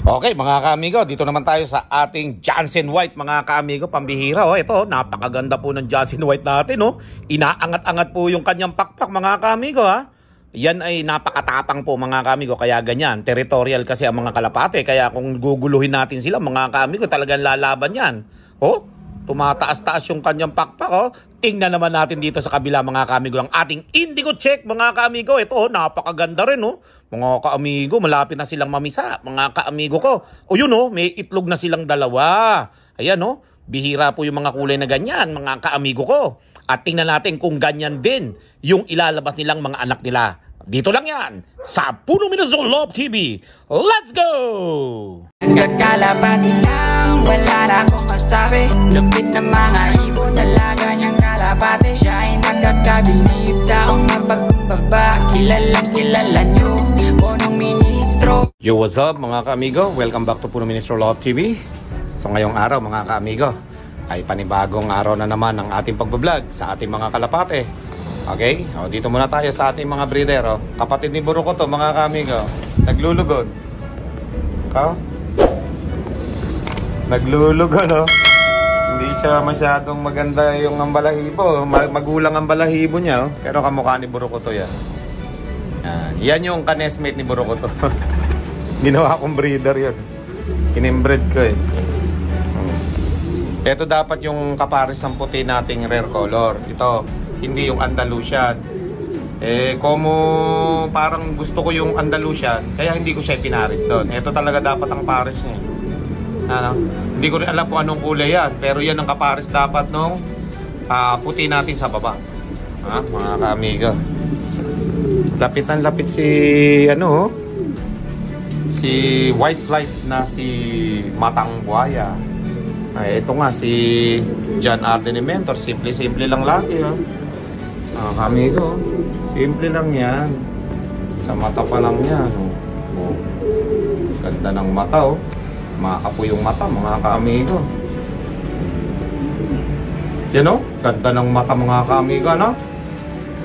Okay mga kaamigo, dito naman tayo sa ating Johnson White mga kaamigo, pambihira. Ito, napakaganda po ng Johnson White natin. Inaangat-angat po yung kanyang pakpak mga kaamigo. Yan ay napakatapang po mga kaamigo, kaya ganyan. Territorial kasi ang mga kalapate, kaya kung guguluhin natin sila mga kaamigo, talagang lalaban yan. Tumataas-taas yung kanyang pakpak. Tingnan naman natin dito sa kabila mga kaamigo ang ating indigo check mga kaamigo. Ito napakaganda rin mga kaamigo, malapit na silang mamisa mga kaamigo ko. May itlog na silang dalawa. Ayan bihira po yung mga kulay na ganyan mga kaamigo ko. At tingnan natin kung ganyan din yung ilalabas nilang mga anak nila. Dito lang yan sa Puno Minnesota Love TV. Let's go! Nagkakalapati lang, wala na akong masabi. Lupit na mga ibon, dalaga niyang kalapati. Siya ay nakakabilib, taong mapagkumbaba. Kilalang kilala niyo, punong ministro. Yo, what's up mga kaamigo? Welcome back to Puno Minnesota Love TV. So ngayong araw mga kaamigo ay panibagong araw na naman ng ating pagbablog sa ating mga kalapate. Okay? Dito muna tayo sa ating mga breeder. Kapatid ni Buro ko to mga kaamigo. Naglulugod. Naglulugod Hindi siya masyadong maganda yung ambalahibo. Magulang ang balahibo niya pero kamukha ni Buro ko to yan. Yan yung kanesmate ni Buro ko to. Ginawa kong breeder yun. Inimbred ko Ito dapat yung kapares ng puti nating rare color. Ito hindi yung Andalusian. Como parang gusto ko yung Andalusian, kaya hindi ko siya pinaris doon. Ito talaga dapat ang pares niya. Hindi ko rin alam kung anong kulay yan, pero yan ang kapares dapat nung puti natin sa baba. Mga kaamigo. Lapit na lapit si si white flight na si Matang Buhaya. Ito nga si John Arden Mentor. Simple-simple lang lagi Amigo, simple lang yan. Sa mata pa lang yan Ganda ng mata Makapo yung mata mga kaamigo. Ganda ng mata mga kaamigo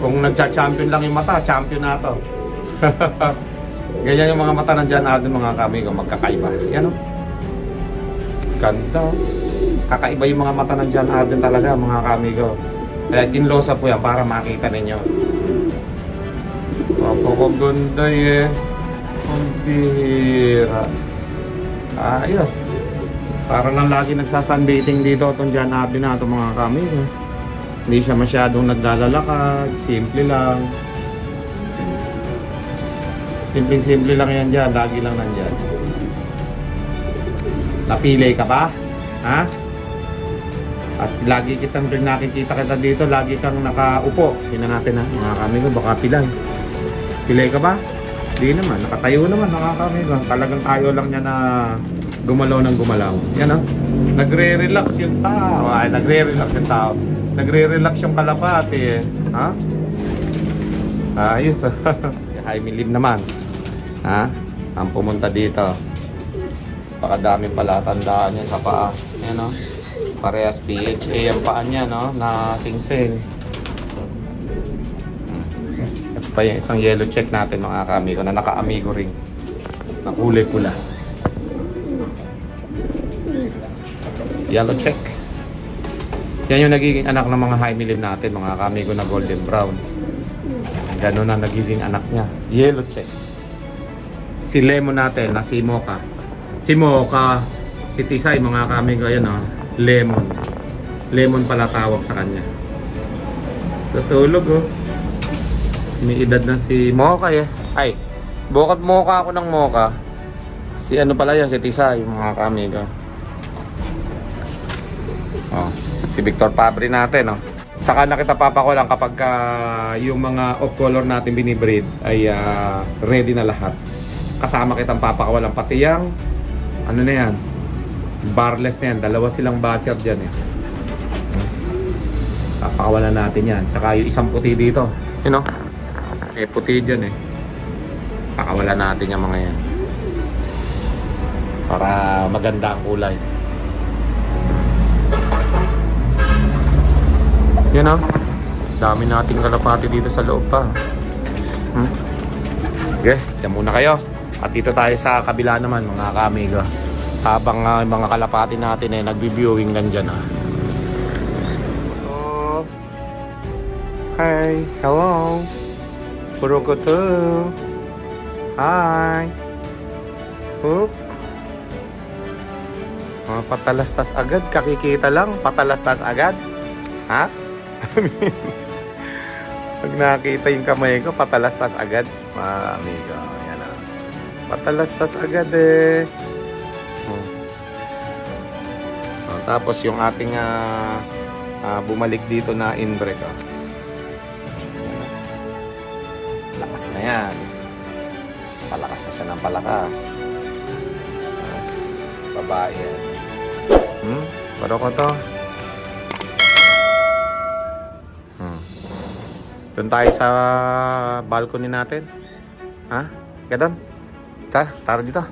Kung nagcha-champion lang yung mata, champion na to. Ganyan yung mga mata ng John Arden mga kaamigo, magkakaiba. Yan Ganda Kakaiba yung mga mata ng John Arden talaga mga kaamigo. Kaya ginlosa po yan para makita ninyo. Napakaganda Ang bihira. Ayos. Para lang lagi nagsasunbathing dito itong John Arden na itong mga kaamigo. Hindi siya masyadong naglalalakad. Simple lang. Simple lang yan dyan. Lagi lang nandyan. Napili ka ba? At lagi kitang nakikita kita dito, lagi kang nakaupo. Tingnan natin mga kaamigo, baka pilay. Pilay ka ba? Di naman, nakatayo naman mga kaamigo. Talagang ayaw lang niya na gumalaw ng gumalaw. Yan nagre-relax yung tao. Nagre-relax yung tao. Nagre-relax yung kalapati Ayos Si Jaime Lim naman. Ang pumunta dito. Baka daming pala tandaan niya sa paa. Yan parehas PHA ang paan niya na tingsing. Ito pa yung isang yellow check natin mga kaamigo na naka-amigo ring na kulay pula. Yellow check. Yan yung nagiging anak ng mga Jaime Lim natin mga kaamigo na golden brown. Ganun na nagiging anak niya. Yellow check. Si Lemon natin na si Mocha. Si Mocha, si Tisay mga kaamigo yan Lemon. Lemon pala tawag sa kanya. Tutulog May edad na si Mocha Ay, bukod Mocha ako ng Mocha. Si pala yan, si Tisay mga kaamigo. Si Victor Fabri natin Saka na kita papakulang kapag yung mga off color natin binibreed ay ready na lahat. Kasama kitang papakulang pati yung na yan, barless na yan. Dalawa silang batcher dyan Papakawalan natin yan. Saka yung isang puti dito puti dyan pakawalan natin yung mga yan para maganda ang kulay. Yan dami nating kalapati dito sa loob pa. Okay, yan muna kayo. At dito tayo sa kabila naman mga kaamigo. Habang mga kalapati natin ay nagbi-viewing nandyan. Oh. Hi, hello. Burukoto. Hi. Oop. Patalastas agad, kakikita lang, patalastas agad. Ha? Pag nakita yung kamay ko, patalastas agad. Amigo, yan na. Patalastas agad eh. Tapos yung ating bumalik dito na in-brake. Lakas na yan. Palakas na siya ng palakas. Babae yan. Paro ko to. Doon tayo sa balcony natin. Ha? Gadon? Tara dito.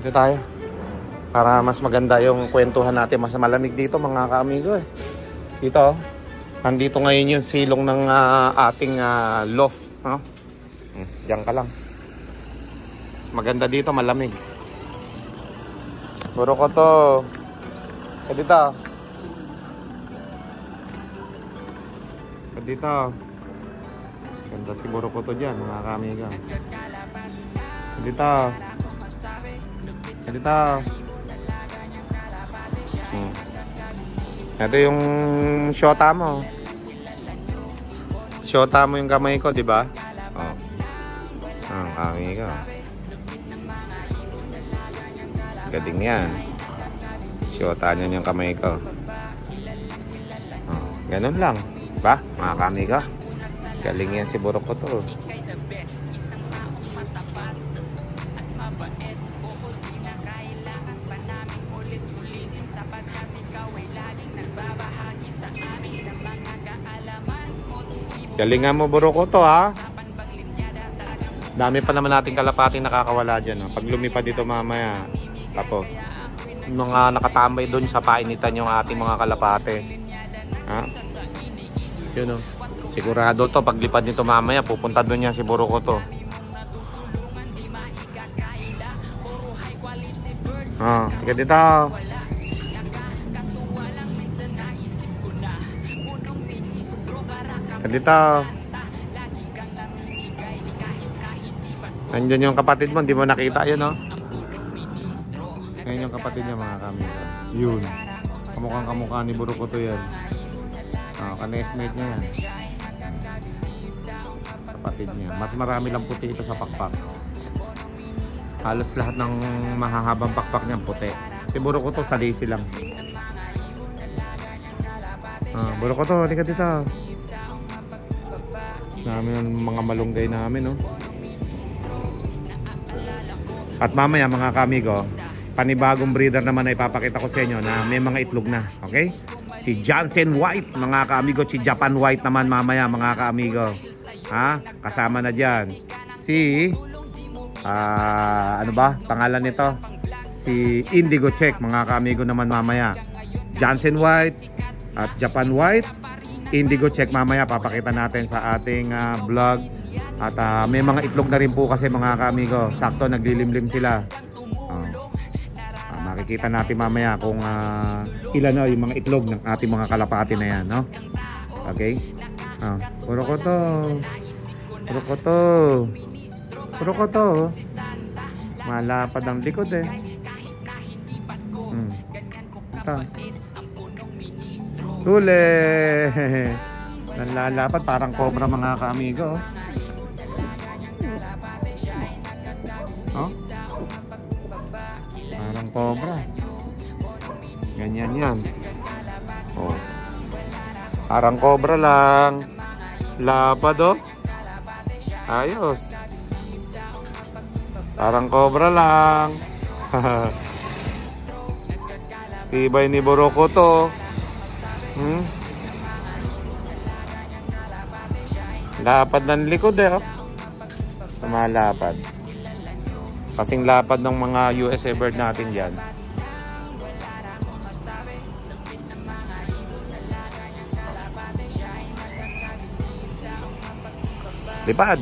Dito tayo. Para mas maganda yung kwentuhan natin. Mas malamig dito mga kaamigo eh. Dito. Nandito ngayon yung silong ng ating loft. Diyan ka lang. Mas maganda dito, malamig. Puro ko to. Dito. Dito. Ganda si Burukoto dyan, mga kaamiga. Dito. Dito. Ito yung shota mo. Shota mo yung kamay ko, di ba? Oh. Ang kaamiga. Galing yan. Shota niyan yung kamay ko. Oh. Ganun lang. Ba, mga kaamiga? Galing yan si Burukoto. Galingan mo Burukoto ha. Dami pa naman nating kalapati nakakawala dyan. Pag lumipad dito mamaya. Tapos yung mga nakatambay doon sa painitan yung ating mga kalapate. Ha? Yun o. Sigurado to paglipad nito mamaya pupunta doon yan si Burukoto. Tiga dito. Dito. Nandiyan yung kapatid mo, hindi mo nakita yun, no? Ngayon yung kapatid niya, mga kamera. Yun. Kamukhang-kamukha ni Burukoto yan. Kanesmate niya yan. Kapatid niya. Mas marami lang puti ito sa pakpak. Halos lahat ng mahahabang pakpak niya puti. Si Burukoto, salisi lang. Burukoto, halika dito. Namin ang mga malunggay namin, no? At mamaya mga kamigo, panibagong breeder naman ay papakita ko sa inyo na may mga itlog na, okay? Si Johnson White, mga kaamigo, si Japan White naman mamaya mga kaamigo. Kasama na diyan si ano ba pangalan nito? Si Indigo Check, mga kaamigo naman mamaya. Johnson White at Japan White, Indigo Check mamaya papakita natin sa ating vlog. At may mga itlog na rin po kasi mga kaamigo. Sakto naglilimlim sila. Makikita natin mamaya kung ilan yung mga itlog ng ating mga kalapati na yan, no? Okay? Burukoto. Burukoto. Burukoto. Malapad ang likod eh. Ito. Tule. Nanlalapad parang cobra mga kaamigo. Parang cobra. Ganyan yan. Parang cobra lang. Lapad oh. Ayos. Parang cobra lang. Tibay ni Burukoto. Lapad ng likod eh oh. Sumalapad. Kasing lapad ng mga USA bird natin dyan. Lipad.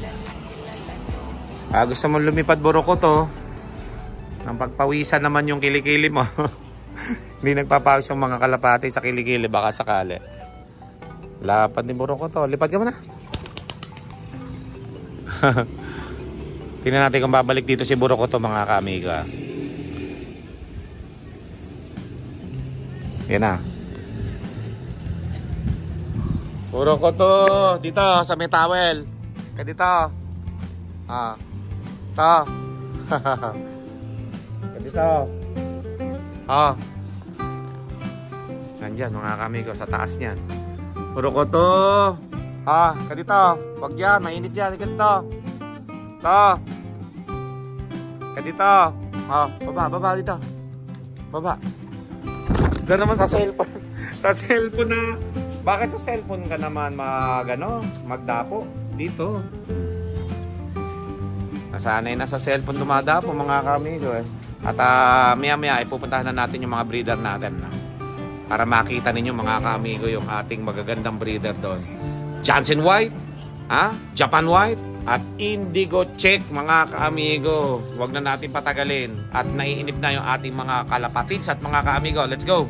Gusto mo lumipad burukot oh. Nang pagpawisan naman yung kilikili mo. Hindi nagpapawis yung mga kalapati sa kilikili, baka sakali. Lapad ni burukot oh. Lipad ka mo na. Tingnan natin kung babalik dito si burukot oh, mga kaamigo. Yan na. Burukot oh. Dito sa may towel. Kaya dito. Ito. Dito. Nandyan mga kamigo sa taas niyan. Burukot to. Ka dito. Wag yan, mainit yan. Ganito. Ito. Ka dito. Baba dito. Baba. Diyan naman sa cellphone. Sa cellphone na. Bakit sa cellphone ka naman magdapo? Dito. Nasanay na sa cellphone dumadapo mga kamigo eh. At maya ipupuntahan na natin yung mga breeder natin para makita ninyo mga kaamigo yung ating magagandang breeder doon. Johnson White, Japan White at Indigo Check mga kaamigo. Huwag na natin patagalin at naiinip na yung ating mga kalapatids at mga kaamigo. Let's go!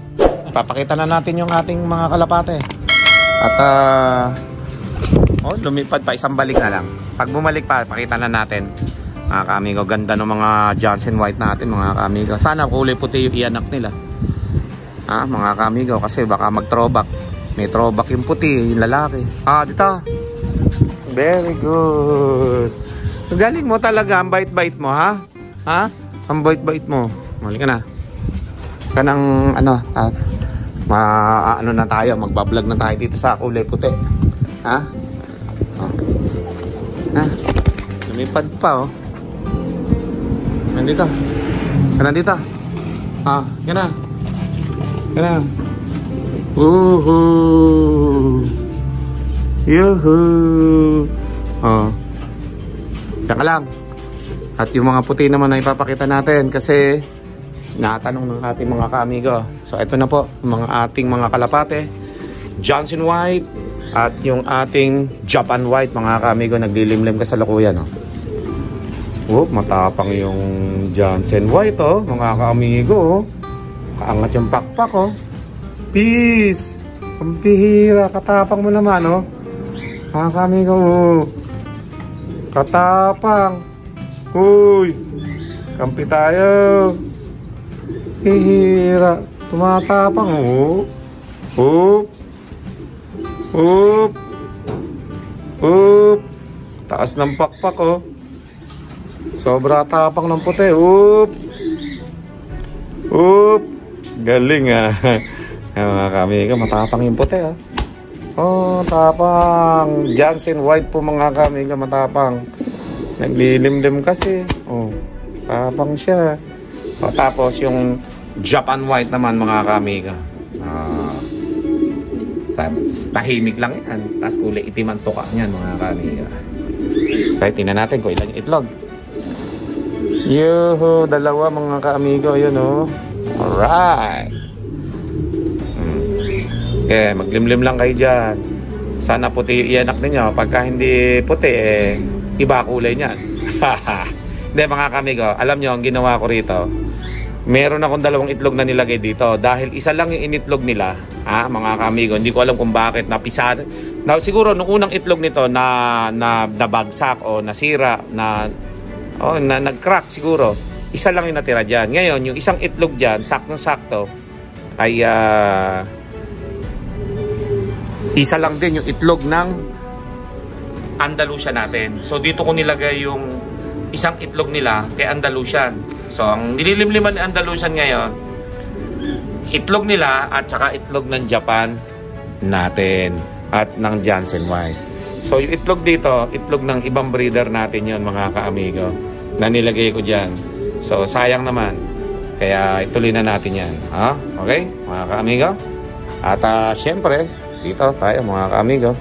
Papakita na natin yung ating mga kalapate. At lumipad pa, isang balik na lang. Pag bumalik pa, pakita na natin. Mga kaamigo, ganda ng mga Johnson White natin mga kaamigo. Sana kulay puti yung ianak nila. Mga kaamigo, kasi baka mag-throwback. May throwback yung puti, yung lalaki. Dito. Very good. Galing mo talaga, ang bait-bait mo, ha? Ang bait-bait mo. Muli ka na. Kanang, na tayo, magbablog na tayo dito sa kulay puti. Lumipad pa, oh. Nandito. Nandito. Yan na. Yan na. Woohoo. Yuhuu. Diyan ka lang. At yung mga puti naman na ipapakita natin kasi natanong ng ating mga kaamigo. So ito na po, mga ating mga kalapate. Johnson White at yung ating Japan White mga kaamigo, naglilimlim kasalukuyan. Matapang yung Johnson White mga kaamigo. Kaangat yung pakpak Peace. Ang pihira, katapang mo naman mga kaamigo. Katapang. Uy, kampi tayo. Pihira, tumatapang taas ng pakpak sobra tapang ng puti. Galing mga kamigo, matapang yung puti tapang. Johnson White po mga kamigo, matapang. Naglilimlim kasi tapang siya. Tapos yung Japan White naman mga kamigo, tahimik lang yan. Tapos kulay itim ang tuka niyan mga kamigo. Kaya tingnan natin kung ilan yung itlog. Dalawa mga kaamigo, yun alright. Maglimlim lang kayo dyan. Sana puti yung ianak ninyo. Pagka hindi puti iba kulay niyan. Hindi mga kaamigo, alam nyo ang ginawa ko rito, meron akong 2 itlog na nilagay dito. Dahil isa lang yung initlog nila mga kaamigo, hindi ko alam kung bakit napisa. Siguro nung unang itlog nito na nabagsak o nasira, na nag-crack siguro. Isa lang yung natira dyan. Ngayon, yung isang itlog dyan, saktong-sakto, ay isa lang din yung itlog ng Andalusian natin. So dito ko nilagay yung isang itlog nila kay Andalusian. So ang nililimliman ni Andalusian ngayon, itlog nila at saka itlog ng Japan natin at ng Johnson White. So yung itlog dito, itlog ng ibang breeder natin yon mga kaamigo, na nilagay ko dyan. So sayang naman, kaya ituloy na natin yan. Okay mga kaamigo? At syempre dito tayo mga kaamigo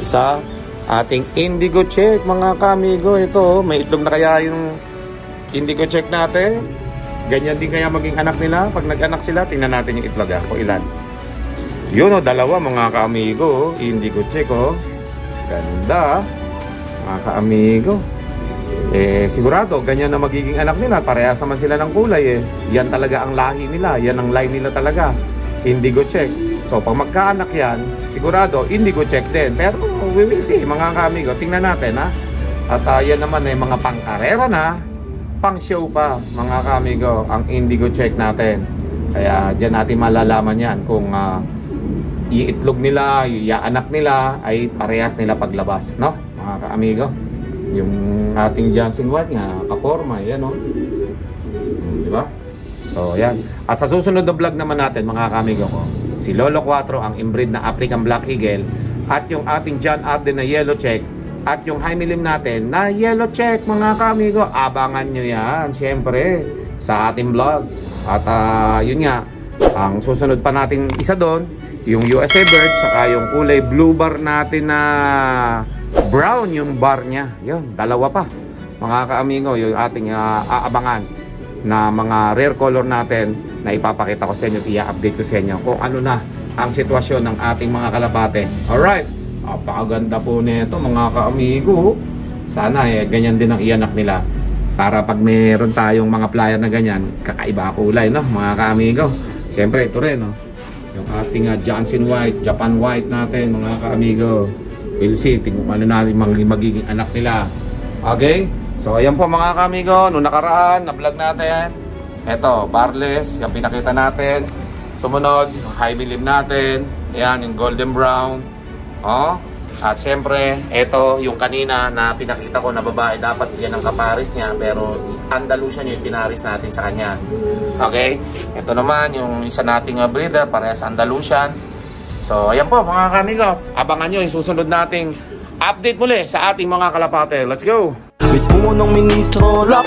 sa ating Indigo Check mga kaamigo. Ito may itlog na kaya yung Indigo Check natin. Ganyan din kaya maging anak nila. Pag nag-anak sila, tingnan natin yung itlog kung ilan. Yun dalawa mga kaamigo. Indigo Check Ganda mga kaamigo. Sigurado, ganyan na magiging anak nila. Parehas naman sila ng kulay Yan talaga ang lahi nila. Yan ang line nila talaga. Indigo check. So, pag magkaanak yan, sigurado, indigo check din. Pero, we will see, mga kamigo. Tingnan natin, ha? At yan naman mga pangkarera na, pang show pa, mga kamigo, ang indigo check natin. Kaya, dyan natin malalaman yan kung iitlog nila, iaanak nila, ay parehas nila paglabas, no? Mga kaamigo. Yung ating Johnson White nga, kaporma, yan di ba? So yan. At sa susunod na vlog naman natin, mga kamigo ko, si Lolo 4 ang inbreed na African Black Eagle, at yung ating John Arden na yellow check, at yung Jaime Lim natin na yellow check, mga kamigo. Abangan nyo yan, syempre, sa ating vlog. At yun nga, ang susunod pa natin isa doon, yung USA Bird, saka yung kulay blue bar natin na brown yung bar niya. Yun, dalawa pa, mga kaamigo, yung ating aabangan na mga rare color natin na ipapakita ko sa inyo, i-update ko sa inyo kung ano na ang sitwasyon ng ating mga kalapate. Alright, napakaganda po nito, mga kaamigo. Sana ganyan din ang ianak nila, para pag meron tayong mga flyer na ganyan, kakaiba kulay, no, mga kaamigo. Siyempre ito rin, no, yung ating Johnson White, Japan White natin, mga kaamigo. We'll see, tingnan ano natin magiging anak nila. Okay? So, ayan po, mga kamigo. Noong nakaraan, na-vlog natin. Ito, barless, yung pinakita natin. Sumunod, yung Jaime Lim natin. Ayan, yung golden brown. At siyempre, ito, yung kanina na pinakita ko na babae, dapat yan ang kaparis niya. Pero, Andalusian yung pinaris natin sa kanya. Okay? Ito naman, yung isa nating breeder, parehas Andalusian. So, ayan po, mga kamigo. Abangan nyo yung susunod nating update muli sa ating mga kalapate. Let's go! May punong ministro, lap